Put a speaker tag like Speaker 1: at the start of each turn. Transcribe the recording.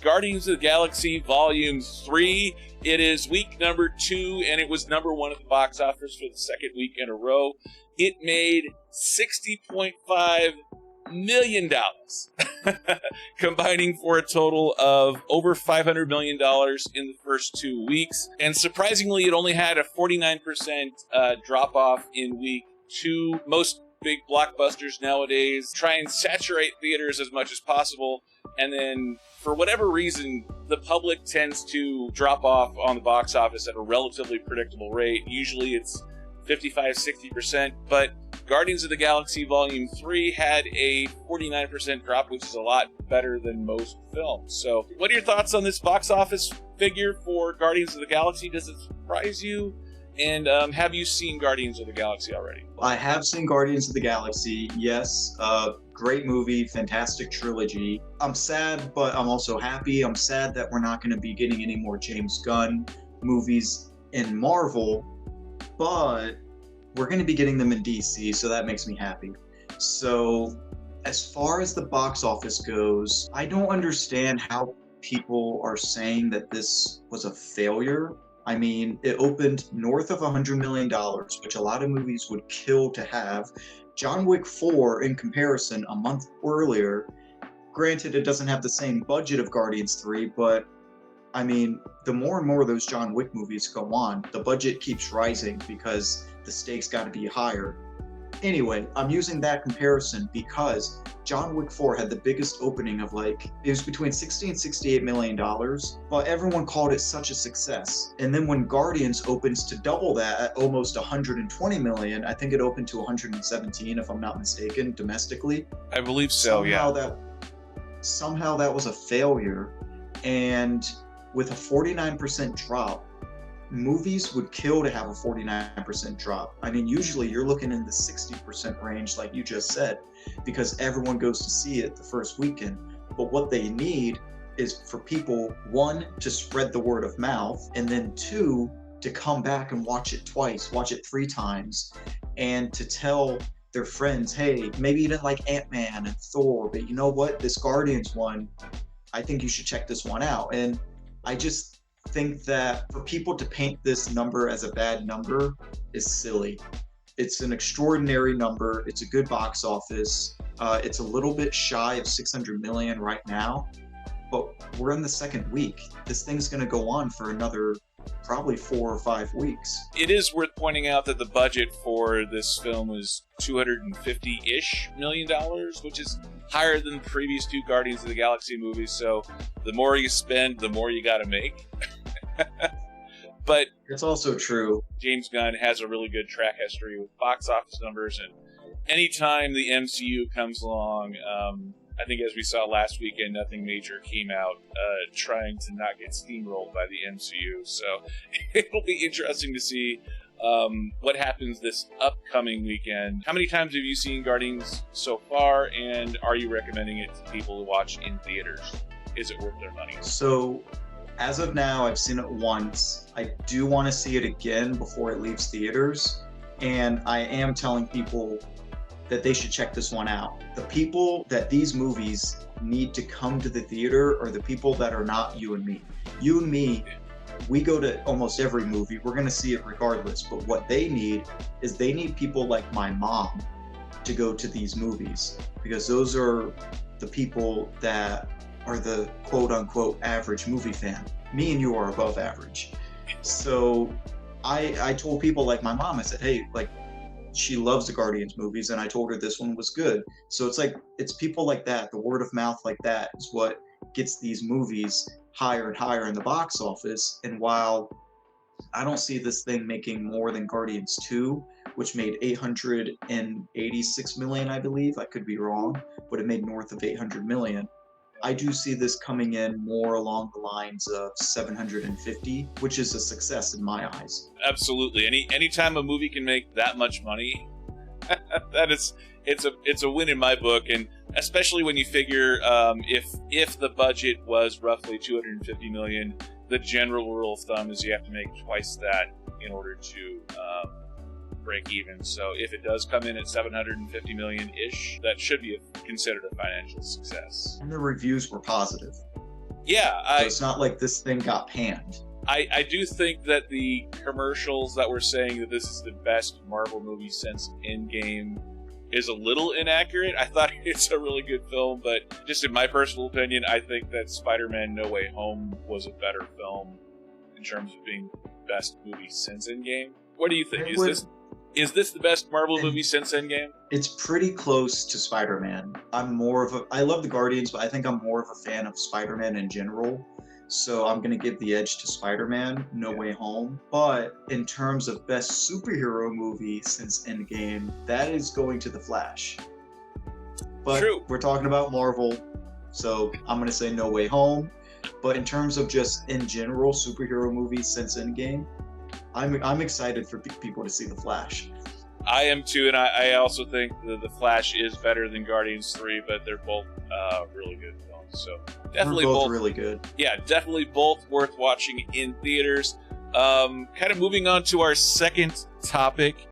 Speaker 1: Guardians of the Galaxy Volume 3. It is week number 2, and it was number 1 at the box office for the second week in a row. It made $60.5 million, combining for a total of over $500 million in the first 2 weeks. And surprisingly, it only had a 49% drop-off in week 2. Most big blockbusters nowadays try and saturate theaters as much as possible, and then for whatever reason the public tends to drop off on the box office at a relatively predictable rate. Usually it's 55-60%, but Guardians of the Galaxy Volume 3 had a 49% drop, which is a lot better than most films. So what are your thoughts on this box office figure for Guardians of the Galaxy? Does it surprise you? And have you seen Guardians of the Galaxy already?
Speaker 2: I have seen Guardians of the Galaxy, yes. Great movie, fantastic trilogy. I'm sad, but I'm also happy. I'm sad that we're not going to be getting any more James Gunn movies in Marvel, but we're going to be getting them in DC, so that makes me happy. So as far as the box office goes, I don't understand how people are saying that this was a failure. I mean, it opened north of $100 million, which a lot of movies would kill to have. John Wick 4, in comparison, a month earlier, granted it doesn't have the same budget of Guardians 3, but I mean, the more and more those John Wick movies go on, the budget keeps rising because the stakes got to be higher. Anyway, I'm using that comparison because John Wick 4 had the biggest opening of it was between $60 and $68 million, but everyone called it such a success. And then when Guardians opens to double that at almost $120 million, I think it opened to 117, if I'm not mistaken, domestically.
Speaker 1: I believe so,
Speaker 2: Somehow that was a failure, and with a 49% drop, movies would kill to have a 49% drop. I mean, usually you're looking in the 60% range, like you just said, because everyone goes to see it the first weekend. But what they need is for people, 1, to spread the word of mouth, and then 2, to come back and watch it twice, watch it 3 times, and to tell their friends, hey, maybe you didn't like Ant-Man and Thor, but you know what? This Guardians one, I think you should check this one out. And I just think that for people to paint this number as a bad number is silly. It's an extraordinary number. It's a good box office. It's a little bit shy of 600 million right now, but we're in the second week. This thing's going to go on for another probably 4 or 5 weeks.
Speaker 1: It is worth pointing out that the budget for this film was $250-ish million, which is higher than the previous 2 Guardians of the Galaxy movies. So the more you spend, the more you got to make. But
Speaker 2: it's also true.
Speaker 1: James Gunn has a really good track history with box office numbers, and anytime the MCU comes along, I think as we saw last weekend, nothing major came out trying to not get steamrolled by the MCU. So it'll be interesting to see what happens this upcoming weekend. How many times have you seen Guardians so far, and are you recommending it to people to watch in theaters? Is it worth their money?
Speaker 2: So as of now, I've seen it once. I do want to see it again before it leaves theaters, and I am telling people that they should check this one out. The people that these movies need to come to the theater are the people that are not you and me. You and me, we go to almost every movie. We're going to see it regardless. But what they need is they need people like my mom to go to these movies, because those are the people that are the quote-unquote average movie fan. Me and you are above average. So I told people like my mom, I said, hey, she loves the Guardians movies, and I told her this one was good. So it's people like that, the word of mouth like that is what gets these movies higher and higher in the box office. And while I don't see this thing making more than Guardians 2, which made $886 million, I believe, I could be wrong, but it made north of 800 million. I do see this coming in more along the lines of 750, which is a success in my eyes.
Speaker 1: Absolutely. Anytime a movie can make that much money, it's a win in my book, and especially when you figure if the budget was roughly 250 million, the general rule of thumb is you have to make twice that in order to break even. So if it does come in at 750 million-ish, that should be considered a financial success.
Speaker 2: And the reviews were positive.
Speaker 1: Yeah,
Speaker 2: So it's not like this thing got panned.
Speaker 1: I do think that the commercials that were saying that this is the best Marvel movie since Endgame is a little inaccurate. I thought it's a really good film, but just in my personal opinion, I think that Spider-Man No Way Home was a better film in terms of being the best movie since Endgame. What do you think? Is this the best Marvel movie since Endgame?
Speaker 2: It's pretty close to Spider-Man. I love the Guardians, but I think I'm more of a fan of Spider-Man in general. So I'm going to give the edge to Spider-Man No Way Home. But in terms of best superhero movie since Endgame, that is going to The Flash. But
Speaker 1: True.
Speaker 2: We're talking about Marvel, so I'm going to say No Way Home. But in terms of just in general superhero movies since Endgame, I'm excited for people to see The Flash.
Speaker 1: I am too, and I also think the Flash is better than Guardians 3, but they're both really good films. So definitely
Speaker 2: They're both really good.
Speaker 1: Yeah, definitely both worth watching in theaters. Kind of moving on to our second topic.